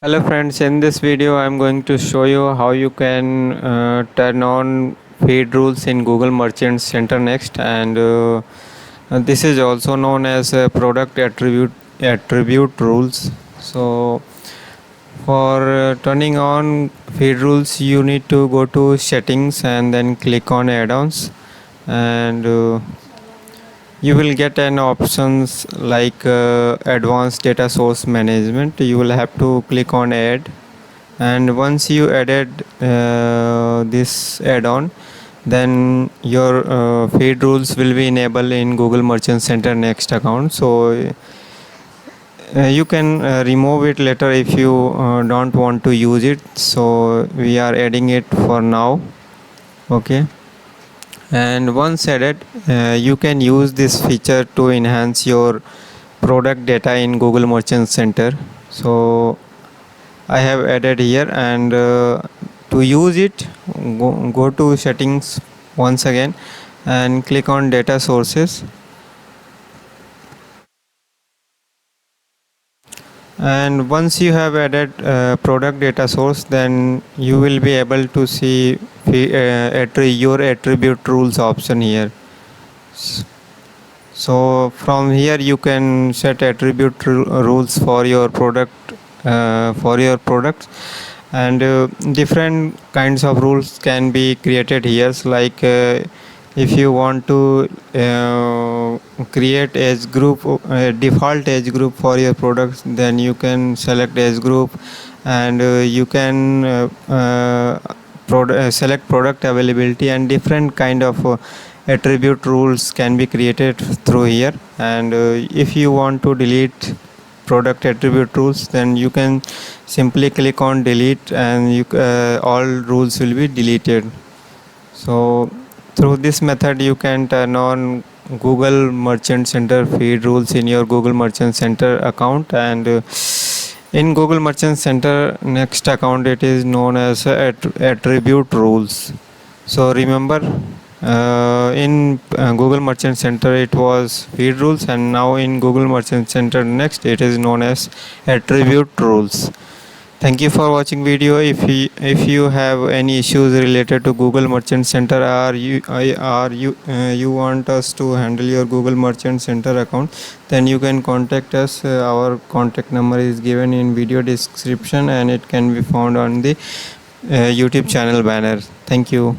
Hello friends, in this video I am going to show you how you can turn on feed rules in Google Merchant Center next, and this is also known as product attribute rules. So for turning on feed rules you need to go to settings and then click on add-ons, and you will get an options like advanced data source management. You will have to click on add, and once you added this add-on, then your feed rules will be enabled in Google Merchant Center next account. So you can remove it later if you don't want to use it. So we are adding it for now. Okay, and once added, you can use this feature to enhance your product data in Google Merchant Center. So I have added here, and to use it, go to settings once again and click on data sources, and once you have added product data source, then you will be able to see your attribute rules option here. So from here you can set attribute rules for your products, and different kinds of rules can be created here, like if you want to create age group, default age group for your products, then you can select age group, and you can select product availability, and different kind of attribute rules can be created through here. And if you want to delete product attribute rules, then you can simply click on delete, and all rules will be deleted. So through this method you can turn on Google Merchant Center feed rules in your Google Merchant Center account. And in Google Merchant Center next account, it is known as attribute rules. So remember, in Google Merchant Center it was feed rules, and now in Google Merchant Center next it is known as attribute rules. Thank you for watching video. If you have any issues related to Google Merchant Center, or you want us to handle your Google Merchant Center account, then you can contact us. Our contact number is given in video description, and it can be found on the YouTube channel banner. Thank you.